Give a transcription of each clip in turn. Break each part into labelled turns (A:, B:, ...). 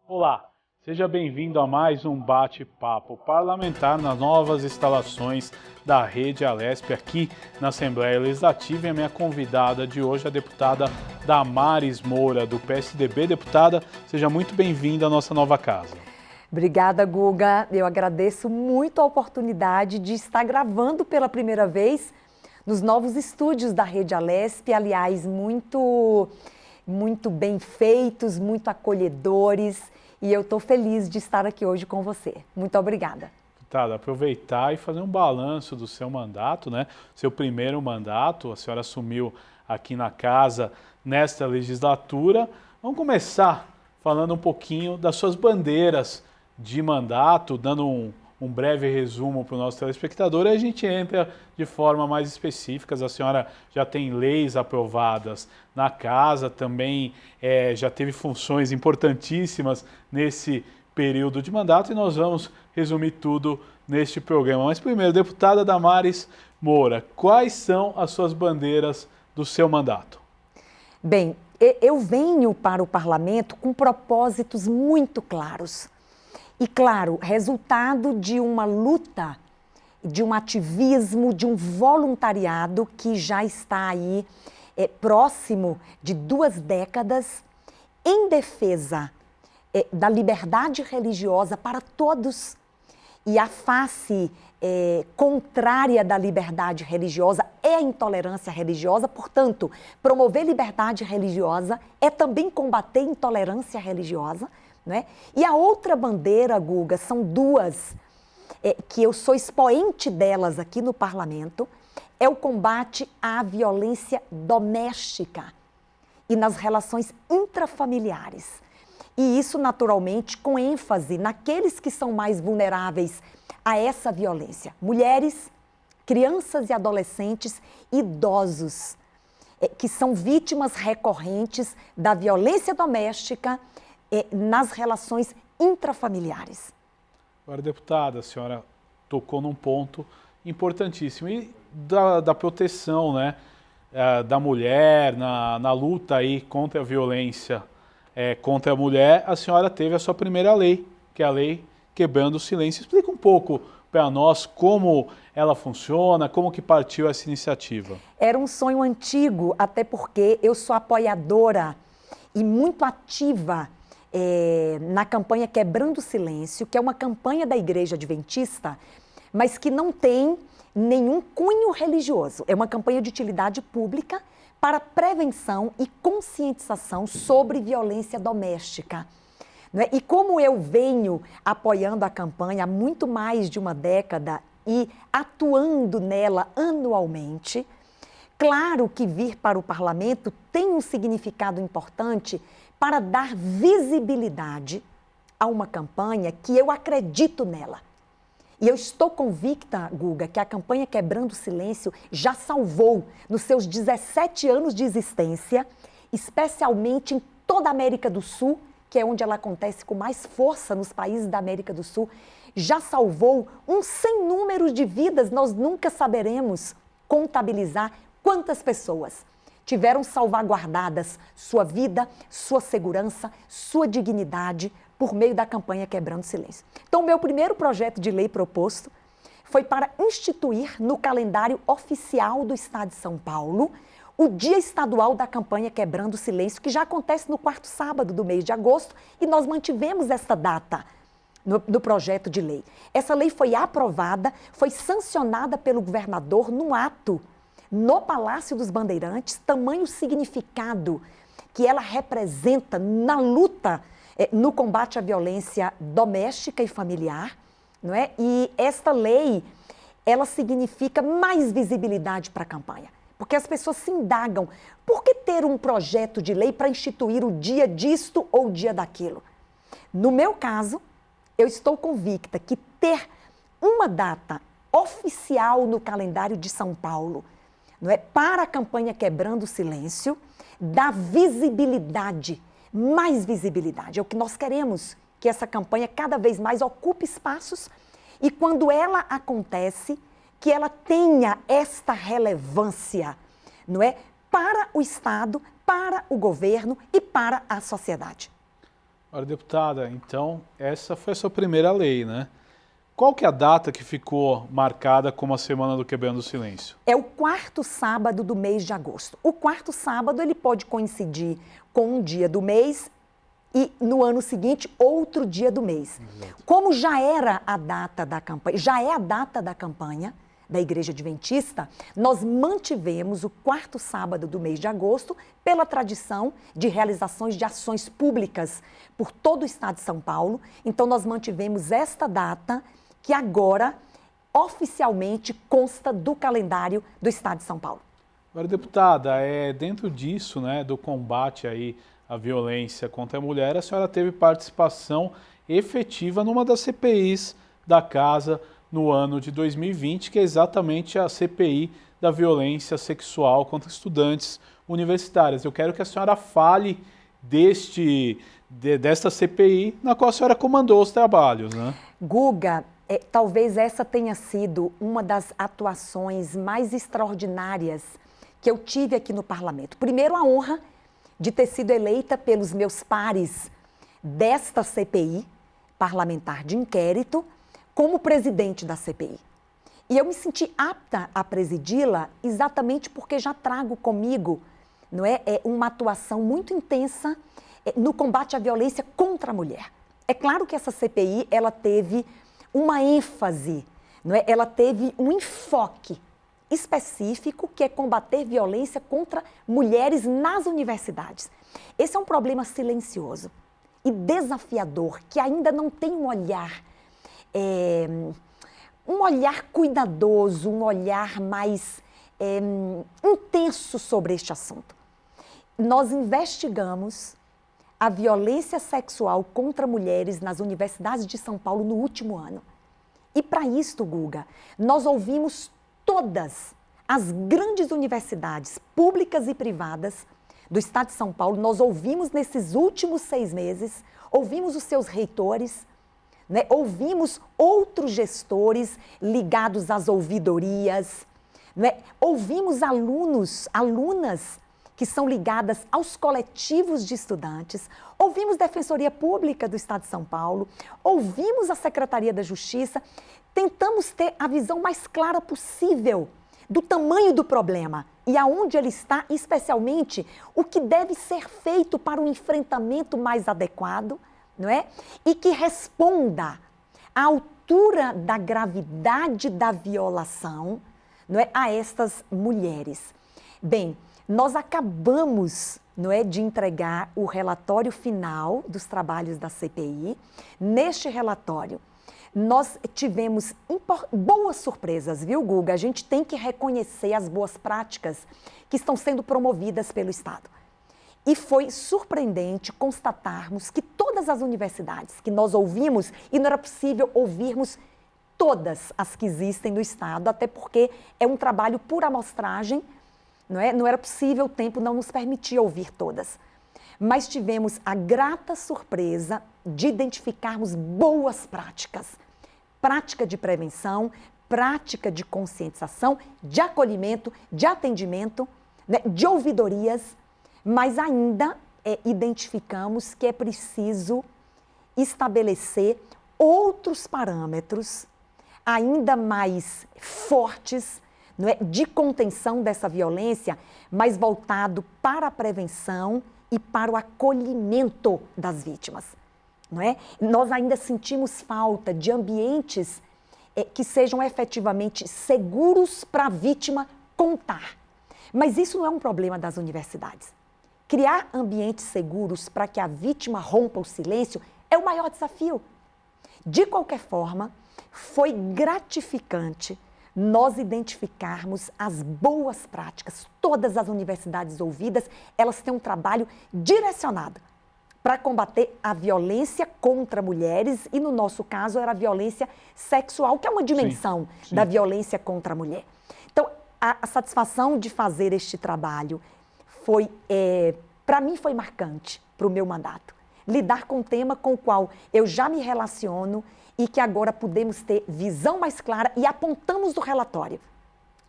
A: Olá, seja bem-vindo a mais um bate-papo parlamentar nas novas instalações da Rede Alesp aqui na Assembleia Legislativa. E a minha convidada de hoje é a deputada Damares Moura, do PSDB. Deputada, seja muito bem-vinda à nossa nova casa.
B: Obrigada, Guga. Eu agradeço muito a oportunidade de estar gravando pela primeira vez nos novos estúdios da Rede Alesp, aliás, muito bem feitos, muito acolhedores, e eu estou feliz de estar aqui hoje com você. Muito obrigada.
A: Deputada, aproveitar e fazer um balanço do seu mandato, né? Seu primeiro mandato, a senhora assumiu aqui na casa nesta legislatura. Vamos começar falando um pouquinho das suas bandeiras de mandato, dando um breve resumo para o nosso telespectador, e a gente entra de forma mais específica. A senhora já tem leis aprovadas na casa, também já teve funções importantíssimas nesse período de mandato, e nós vamos resumir tudo neste programa. Mas primeiro, deputada Damares Moura, quais são as suas bandeiras do seu mandato?
B: Bem, eu venho para o parlamento com propósitos muito claros. E, claro, resultado de uma luta, de um ativismo, de um voluntariado que já está aí próximo de 2 décadas em defesa da liberdade religiosa para todos. E a face contrária da liberdade religiosa é a intolerância religiosa. Portanto, promover liberdade religiosa é também combater intolerância religiosa. Né? E a outra bandeira, Guga, são 2, que eu sou expoente delas aqui no parlamento, é o combate à violência doméstica e nas relações intrafamiliares. E isso, naturalmente, com ênfase naqueles que são mais vulneráveis a essa violência. Mulheres, crianças e adolescentes, idosos, que são vítimas recorrentes da violência doméstica nas relações intrafamiliares.
A: Agora, deputada, a senhora tocou num ponto importantíssimo, e da proteção, né, da mulher na luta aí contra a violência contra a mulher. A senhora teve a sua primeira lei, que é a Lei Quebrando o Silêncio. Explica um pouco para nós como ela funciona, como que partiu essa iniciativa.
B: Era um sonho antigo, até porque eu sou apoiadora e muito ativa na campanha Quebrando o Silêncio, que é uma campanha da Igreja Adventista, mas que não tem nenhum cunho religioso. É uma campanha de utilidade pública para prevenção e conscientização sobre violência doméstica. Né? E como eu venho apoiando a campanha há muito mais de 1 década e atuando nela anualmente, claro que vir para o parlamento tem um significado importante para dar visibilidade a uma campanha que eu acredito nela. E eu estou convicta, Guga, que a campanha Quebrando o Silêncio já salvou, nos seus 17 anos de existência, especialmente em toda a América do Sul, que é onde ela acontece com mais força nos países da América do Sul, já salvou um sem número de vidas. Nós nunca saberemos contabilizar quantas pessoas tiveram salvaguardadas sua vida, sua segurança, sua dignidade por meio da campanha Quebrando o Silêncio. Então, o meu primeiro projeto de lei proposto foi para instituir no calendário oficial do Estado de São Paulo o Dia Estadual da campanha Quebrando o Silêncio, que já acontece no 4º sábado do mês de agosto, e nós mantivemos essa data no projeto de lei. Essa lei foi aprovada, foi sancionada pelo governador num ato no Palácio dos Bandeirantes, tamanho significado que ela representa na luta, no combate à violência doméstica e familiar, não é? E esta lei, ela significa mais visibilidade para a campanha, porque as pessoas se indagam, por que ter um projeto de lei para instituir o dia disto ou o dia daquilo? No meu caso, eu estou convicta que ter uma data oficial no calendário de São Paulo, não é, para a campanha Quebrando o Silêncio, dá visibilidade, mais visibilidade. É o que nós queremos, que essa campanha cada vez mais ocupe espaços e quando ela acontece, que ela tenha esta relevância, não é, para o Estado, para o governo e para a sociedade.
A: Ora, deputada, então essa foi a sua primeira lei, né? Qual que é a data que ficou marcada como a Semana do Quebrando o Silêncio?
B: É o quarto sábado do mês de agosto. O quarto sábado ele pode coincidir com um dia do mês e no ano seguinte outro dia do mês.
A: Exato.
B: Como já era a data da campanha, já é a data da campanha da Igreja Adventista, nós mantivemos o quarto sábado do mês de agosto pela tradição de realizações de ações públicas por todo o estado de São Paulo. Então nós mantivemos esta data que agora oficialmente consta do calendário do estado de São Paulo.
A: Agora, deputada, dentro disso, né, do combate aí à violência contra a mulher, a senhora teve participação efetiva numa das CPIs da Casa no ano de 2020, que é exatamente a CPI da violência sexual contra estudantes universitárias. Eu quero que a senhora fale desta CPI, na qual a senhora comandou os trabalhos, né?
B: Guga, talvez essa tenha sido uma das atuações mais extraordinárias que eu tive aqui no parlamento. Primeiro, a honra de ter sido eleita pelos meus pares desta CPI parlamentar de inquérito como presidente da CPI. E eu me senti apta a presidi-la exatamente porque já trago comigo, não é, uma atuação muito intensa no combate à violência contra a mulher. É claro que essa CPI ela teve uma ênfase, não é? Ela teve um enfoque específico que é combater violência contra mulheres nas universidades. Esse é um problema silencioso e desafiador que ainda não tem um olhar cuidadoso, um olhar mais intenso sobre este assunto. Nós investigamos a violência sexual contra mulheres nas universidades de São Paulo no último ano. E para isto, Guga, nós ouvimos todas as grandes universidades públicas e privadas do estado de São Paulo, nós ouvimos nesses últimos 6 meses, ouvimos os seus reitores, né? Ouvimos outros gestores ligados às ouvidorias, né? Ouvimos alunas que são ligadas aos coletivos de estudantes, ouvimos Defensoria Pública do Estado de São Paulo, ouvimos a Secretaria da Justiça, tentamos ter a visão mais clara possível do tamanho do problema e aonde ele está, especialmente o que deve ser feito para um enfrentamento mais adequado, não é? E que responda à altura da gravidade da violação, não é, a estas mulheres. Bem, nós acabamos, não é, de entregar o relatório final dos trabalhos da CPI. Neste relatório, nós tivemos boas surpresas, viu, Guga? A gente tem que reconhecer as boas práticas que estão sendo promovidas pelo Estado. E foi surpreendente constatarmos que todas as universidades que nós ouvimos, e não era possível ouvirmos todas as que existem no Estado, até porque é um trabalho por amostragem, não é? Não era possível, o tempo não nos permitia ouvir todas. Mas tivemos a grata surpresa de identificarmos boas práticas. Prática de prevenção, prática de conscientização, de acolhimento, de atendimento, né, de ouvidorias, mas ainda identificamos que é preciso estabelecer outros parâmetros ainda mais fortes, não é, de contenção dessa violência, mas voltado para a prevenção e para o acolhimento das vítimas. Não é? Nós ainda sentimos falta de ambientes que sejam efetivamente seguros para a vítima contar. Mas isso não é um problema das universidades. Criar ambientes seguros para que a vítima rompa o silêncio é o maior desafio. De qualquer forma, foi gratificante nós identificarmos as boas práticas. Todas as universidades ouvidas, elas têm um trabalho direcionado para combater a violência contra mulheres e, no nosso caso, era a violência sexual, que é uma dimensão da violência contra a mulher. Então, a satisfação de fazer este trabalho foi, para mim, foi marcante para o meu mandato. Lidar com um tema com o qual eu já me relaciono e que agora podemos ter visão mais clara e apontamos no relatório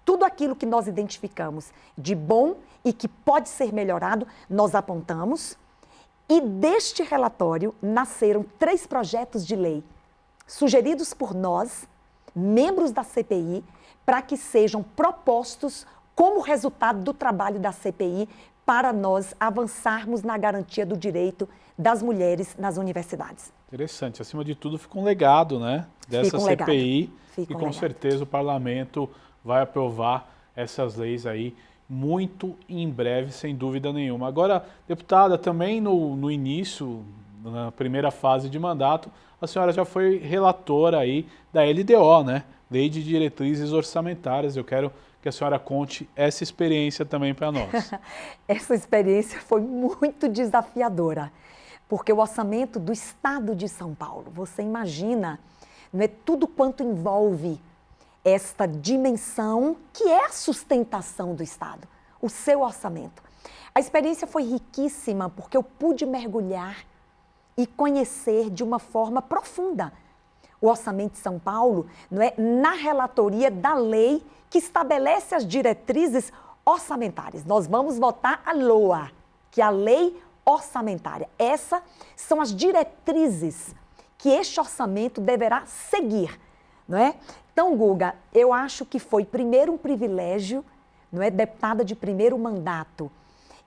B: tudo aquilo que nós identificamos de bom e que pode ser melhorado, nós apontamos E deste relatório nasceram 3 projetos de lei sugeridos por nós, membros da CPI, para que sejam propostos como resultado do trabalho da CPI para nós avançarmos na garantia do direito das mulheres nas universidades.
A: Interessante. Acima de tudo, fica um legado, né, dessa CPI e com certeza o parlamento vai aprovar essas leis aí muito em breve, sem dúvida nenhuma. Agora, deputada, também no início, na primeira fase de mandato, a senhora já foi relatora aí da LDO, né? Lei de Diretrizes Orçamentárias. Eu quero que a senhora conte essa experiência também para nós.
B: Essa experiência foi muito desafiadora, porque o orçamento do Estado de São Paulo, você imagina, não é tudo quanto envolve esta dimensão que é a sustentação do Estado, o seu orçamento. A experiência foi riquíssima porque eu pude mergulhar e conhecer de uma forma profunda o orçamento de São Paulo, não é, na relatoria da lei que estabelece as diretrizes orçamentárias. Nós vamos votar a LOA, que é a lei orçamentária. Essas são as diretrizes que este orçamento deverá seguir, não é? Então, Guga, eu acho que foi primeiro um privilégio, não é, deputada de primeiro mandato,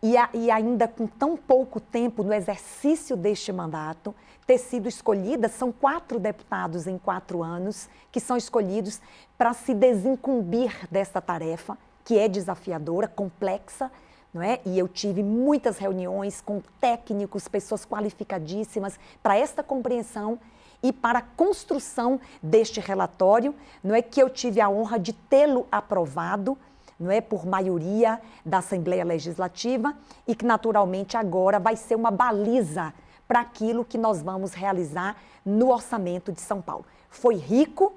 B: e ainda com tão pouco tempo no exercício deste mandato, ter sido escolhida, são 4 deputados em 4 anos que são escolhidos para se desincumbir dessa tarefa, que é desafiadora, complexa, não é? E eu tive muitas reuniões com técnicos, pessoas qualificadíssimas para esta compreensão e para a construção deste relatório, não é, que eu tive a honra de tê-lo aprovado, não é, por maioria da Assembleia Legislativa e que naturalmente agora vai ser uma baliza para aquilo que nós vamos realizar no orçamento de São Paulo. Foi rico,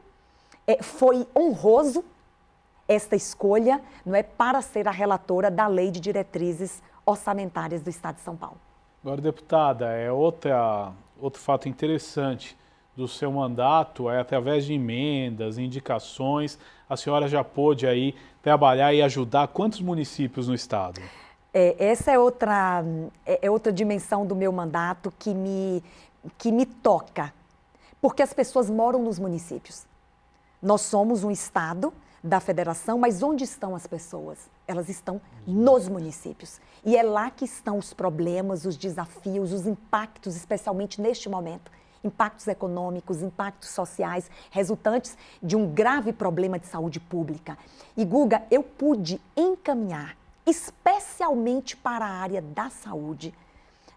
B: foi honroso esta escolha, não é, para ser a relatora da Lei de Diretrizes Orçamentárias do Estado de São Paulo.
A: Agora, deputada, outro fato interessante do seu mandato é através de emendas, indicações, a senhora já pôde aí trabalhar e ajudar quantos municípios no estado?
B: Essa é outra dimensão do meu mandato que me toca, porque as pessoas moram nos municípios. Nós somos um estado da federação, mas onde estão as pessoas? Elas estão nos municípios. E é lá que estão os problemas, os desafios, os impactos, especialmente neste momento. Impactos econômicos, impactos sociais, resultantes de um grave problema de saúde pública. E, Guga, eu pude encaminhar, especialmente para a área da saúde,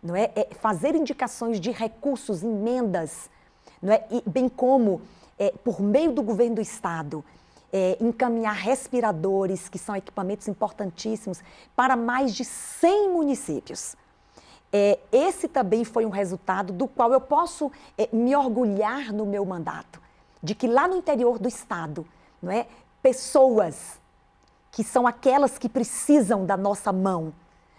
B: não é? Fazer indicações de recursos, emendas, não é? E, bem como, por meio do governo do Estado, encaminhar respiradores, que são equipamentos importantíssimos, para mais de 100 municípios. Esse também foi um resultado do qual eu posso me orgulhar no meu mandato, de que lá no interior do Estado, não é, pessoas que são aquelas que precisam da nossa mão,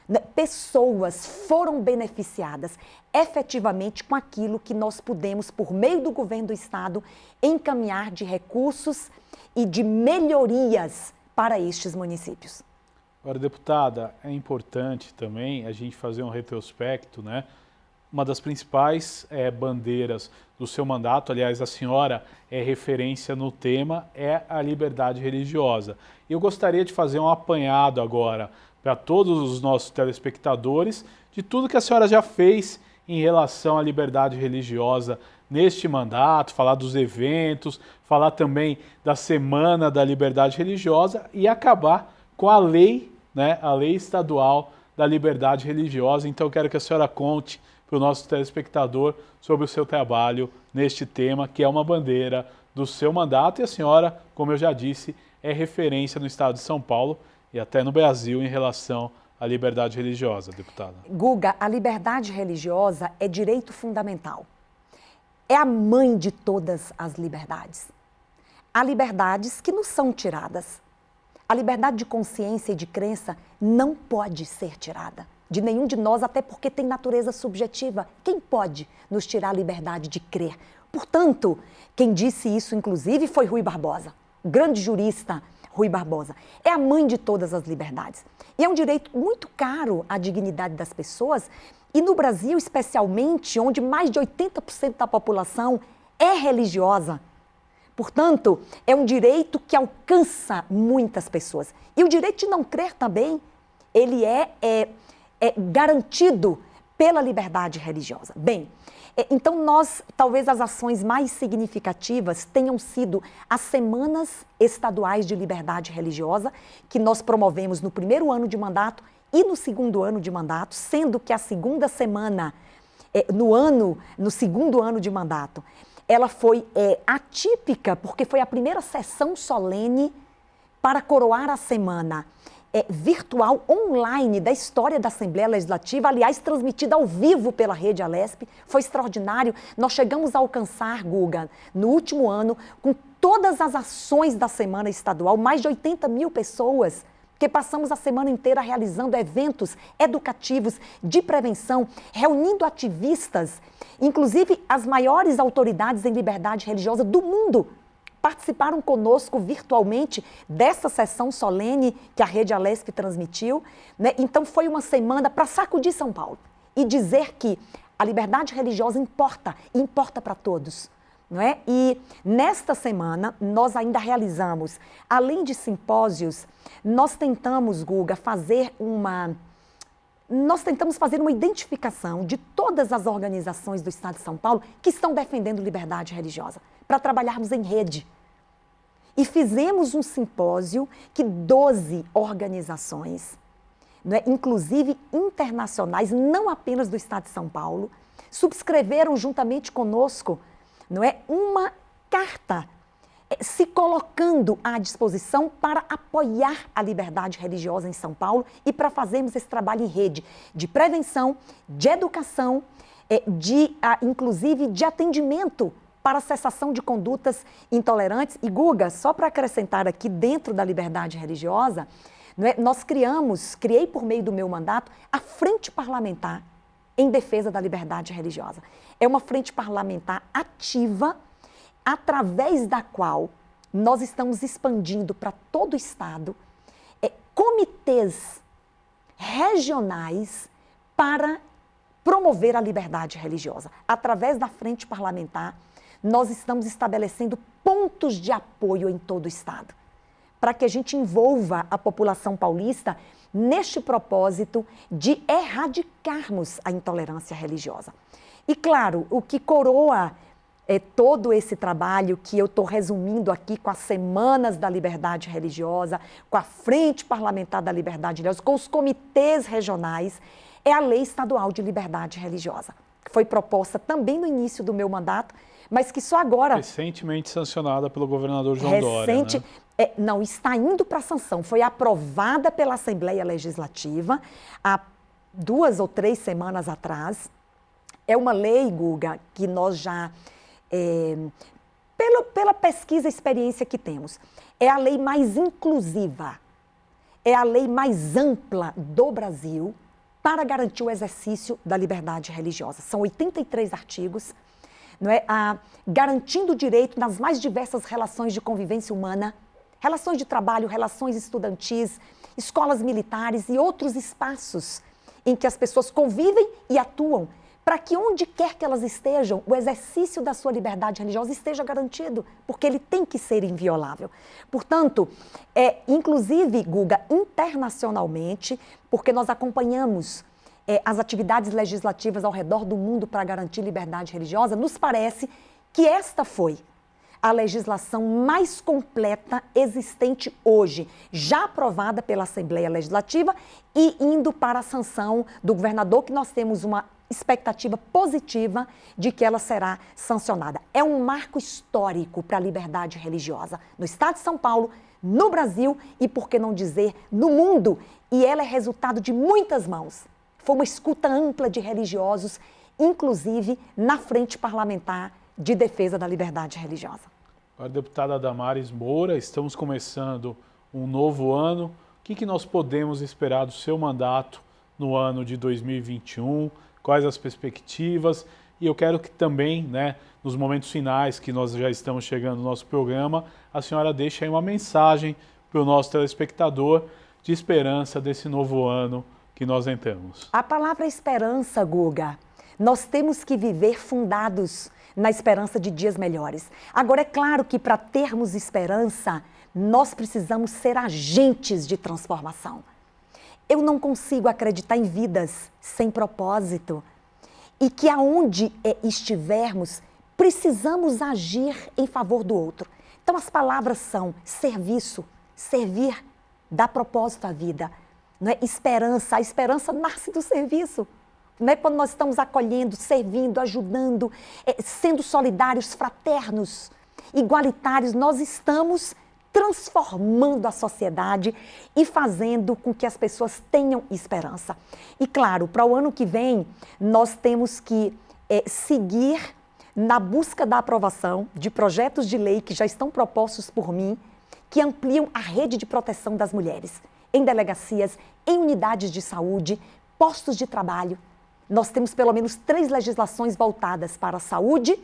B: né, pessoas foram beneficiadas efetivamente com aquilo que nós pudemos, por meio do governo do Estado, encaminhar de recursos e de melhorias para estes municípios.
A: Agora, deputada, é importante também a gente fazer um retrospecto, né? Uma das principais bandeiras do seu mandato, aliás, a senhora é referência no tema, é a liberdade religiosa. E eu gostaria de fazer um apanhado agora para todos os nossos telespectadores de tudo que a senhora já fez em relação à liberdade religiosa neste mandato, falar dos eventos, falar também da Semana da Liberdade Religiosa e acabar com a lei, né, a lei estadual da liberdade religiosa. Então eu quero que a senhora conte para o nosso telespectador sobre o seu trabalho neste tema, que é uma bandeira do seu mandato, e a senhora, como eu já disse, é referência no estado de São Paulo e até no Brasil em relação à liberdade religiosa, deputada.
B: Guga, a liberdade religiosa é direito fundamental. É a mãe de todas as liberdades. Há liberdades que nos são tiradas. A liberdade de consciência e de crença não pode ser tirada de nenhum de nós, até porque tem natureza subjetiva. Quem pode nos tirar a liberdade de crer? Portanto, quem disse isso, inclusive, foi Rui Barbosa, o grande jurista Rui Barbosa. É a mãe de todas as liberdades. E é um direito muito caro à dignidade das pessoas. E no Brasil, especialmente, onde mais de 80% da população é religiosa. Portanto, é um direito que alcança muitas pessoas. E o direito de não crer também, ele é garantido pela liberdade religiosa. Bem, então talvez as ações mais significativas tenham sido as semanas estaduais de liberdade religiosa, que nós promovemos no primeiro ano de mandato e no segundo ano de mandato, sendo que a segunda semana, no segundo ano de mandato, ela foi atípica, porque foi a primeira sessão solene para coroar a semana virtual, online, da história da Assembleia Legislativa, aliás, transmitida ao vivo pela Rede Alesp. Foi extraordinário. Nós chegamos a alcançar, Guga, no último ano, com todas as ações da Semana Estadual, mais de 80 mil pessoas, porque passamos a semana inteira realizando eventos educativos de prevenção, reunindo ativistas, inclusive as maiores autoridades em liberdade religiosa do mundo, participaram conosco virtualmente dessa sessão solene que a Rede Alesp transmitiu, né? Então foi uma semana para sacudir São Paulo e dizer que a liberdade religiosa importa para todos. Não é? E nesta semana nós ainda realizamos, além de simpósios, nós tentamos, Guga, fazer uma identificação de todas as organizações do Estado de São Paulo que estão defendendo liberdade religiosa, para trabalharmos em rede. E fizemos um simpósio que 12 organizações, né, inclusive internacionais, não apenas do Estado de São Paulo, subscreveram juntamente conosco, não é, uma carta se colocando à disposição para apoiar a liberdade religiosa em São Paulo e para fazermos esse trabalho em rede de prevenção, de educação, inclusive de atendimento para a cessação de condutas intolerantes. E, Guga, só para acrescentar aqui, dentro da liberdade religiosa, não é, criei por meio do meu mandato a Frente Parlamentar em Defesa da Liberdade Religiosa. É uma frente parlamentar ativa, através da qual nós estamos expandindo para todo o Estado comitês regionais para promover a liberdade religiosa. Através da frente parlamentar, nós estamos estabelecendo pontos de apoio em todo o Estado, para que a gente envolva a população paulista neste propósito de erradicarmos a intolerância religiosa. E, claro, o que coroa todo esse trabalho que eu estou resumindo aqui com as Semanas da Liberdade Religiosa, com a Frente Parlamentar da Liberdade Religiosa, com os comitês regionais, é a Lei Estadual de Liberdade Religiosa, que foi proposta também no início do meu mandato, mas que só agora...
A: Recentemente sancionada pelo governador João Dória, né?
B: Não, está indo para a sanção. Foi aprovada pela Assembleia Legislativa há 2 ou 3 semanas atrás. É uma lei, Guga, que nós já... pela pesquisa e experiência que temos, é a lei mais inclusiva, é a lei mais ampla do Brasil para garantir o exercício da liberdade religiosa. São 83 artigos, não é? Garantindo o direito nas mais diversas relações de convivência humana, relações de trabalho, relações estudantis, escolas militares e outros espaços em que as pessoas convivem e atuam, para que onde quer que elas estejam, o exercício da sua liberdade religiosa esteja garantido, porque ele tem que ser inviolável. Portanto, inclusive, Guga, internacionalmente, porque nós acompanhamos as atividades legislativas ao redor do mundo para garantir liberdade religiosa, nos parece que esta foi a legislação mais completa existente hoje, já aprovada pela Assembleia Legislativa e indo para a sanção do governador, que nós temos uma expectativa positiva de que ela será sancionada. É um marco histórico para a liberdade religiosa no Estado de São Paulo, no Brasil e, por que não dizer, no mundo. E ela é resultado de muitas mãos. Foi uma escuta ampla de religiosos, inclusive na Frente Parlamentar de Defesa da Liberdade Religiosa.
A: Agora, deputada Damares Moura, estamos começando um novo ano. O que nós podemos esperar do seu mandato no ano de 2021? Quais as perspectivas? E eu quero que também, né, nos momentos finais que nós já estamos chegando no nosso programa, a senhora deixe aí uma mensagem para o nosso telespectador de esperança desse novo ano que nós entramos?
B: A palavra esperança, Guga, nós temos que viver fundados na esperança de dias melhores. Agora, é claro que para termos esperança, nós precisamos ser agentes de transformação. Eu não consigo acreditar em vidas sem propósito e que aonde estivermos, precisamos agir em favor do outro. Então, as palavras são serviço, servir, dá propósito à vida. Não é? Esperança, a esperança nasce do serviço. Não é? Quando nós estamos acolhendo, servindo, ajudando, sendo solidários, fraternos, igualitários, nós estamos transformando a sociedade e fazendo com que as pessoas tenham esperança. E claro, para o ano que vem, nós temos que seguir na busca da aprovação de projetos de lei que já estão propostos por mim, que ampliam a rede de proteção das mulheres, em delegacias, em unidades de saúde, postos de trabalho. Nós temos pelo menos 3 legislações voltadas para a saúde,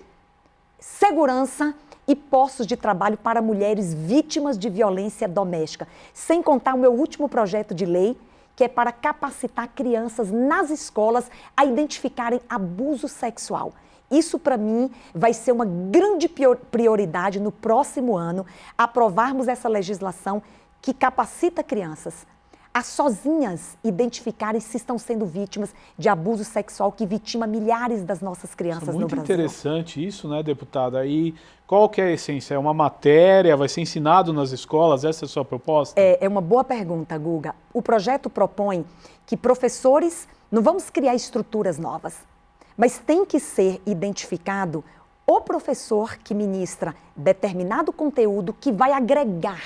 B: segurança e postos de trabalho para mulheres vítimas de violência doméstica. Sem contar o meu último projeto de lei, que é para capacitar crianças nas escolas a identificarem abuso sexual. Isso, para mim, vai ser uma grande prioridade no próximo ano, aprovarmos essa legislação que capacita crianças a sozinhas identificarem se estão sendo vítimas de abuso sexual que vitima milhares das nossas crianças no Brasil.
A: Muito interessante isso, né, deputada? E qual que é a essência? É uma matéria? Vai ser ensinado nas escolas? Essa é a sua proposta?
B: É uma boa pergunta, Guga. O projeto propõe que professores, não vamos criar estruturas novas, mas tem que ser identificado o professor que ministra determinado conteúdo que vai agregar.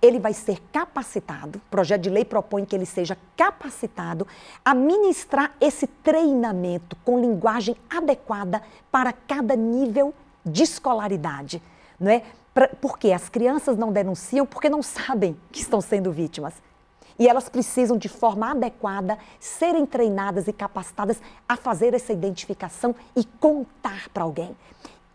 B: Ele vai ser capacitado, o projeto de lei propõe que ele seja capacitado a ministrar esse treinamento com linguagem adequada para cada nível de escolaridade, não é? Porque as crianças não denunciam porque não sabem que estão sendo vítimas. E elas precisam, de forma adequada, serem treinadas e capacitadas a fazer essa identificação e contar para alguém.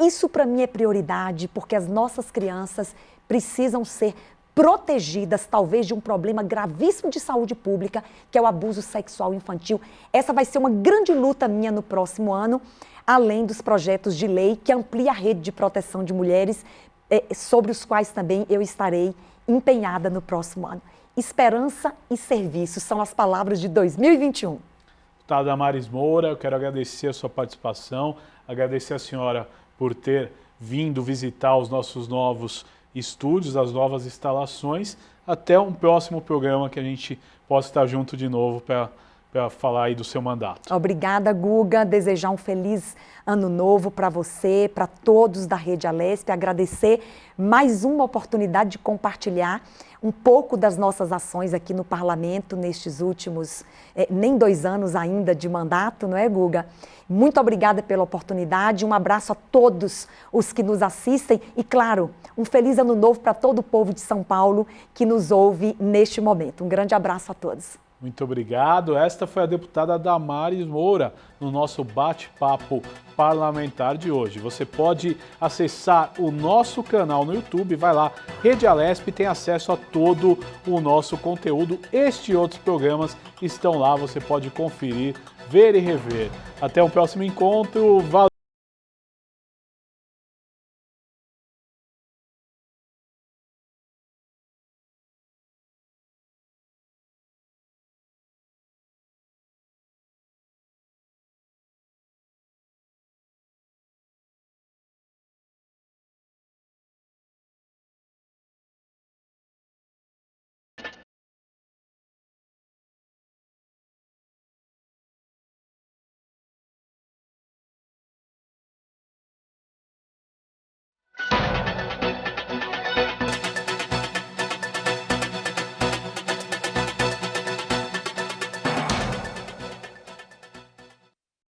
B: Isso, para mim, é prioridade, porque as nossas crianças precisam ser protegidas, talvez, de um problema gravíssimo de saúde pública, que é o abuso sexual infantil. Essa vai ser uma grande luta minha no próximo ano, além dos projetos de lei que amplia a rede de proteção de mulheres, sobre os quais também eu estarei empenhada no próximo ano. Esperança e serviço são as palavras de 2021.
A: Deputada Damares Moura, eu quero agradecer a sua participação, agradecer a senhora por ter vindo visitar os nossos novos estúdios, as novas instalações. Até um próximo programa que a gente possa estar junto de novo para falar aí do seu mandato.
B: Obrigada, Guga. Desejar um feliz ano novo para você, para todos da Rede Alesp. Agradecer mais uma oportunidade de compartilhar um pouco das nossas ações aqui no Parlamento nestes últimos, nem 2 anos ainda de mandato, não é, Guga? Muito obrigada pela oportunidade, um abraço a todos os que nos assistem e, claro, um feliz ano novo para todo o povo de São Paulo que nos ouve neste momento. Um grande abraço a todos.
A: Muito obrigado. Esta foi a deputada Damares Moura no nosso bate-papo parlamentar de hoje. Você pode acessar o nosso canal no YouTube, vai lá, Rede Alesp, tem acesso a todo o nosso conteúdo. Este e outros programas estão lá, você pode conferir, ver e rever. Até o próximo encontro. Valeu!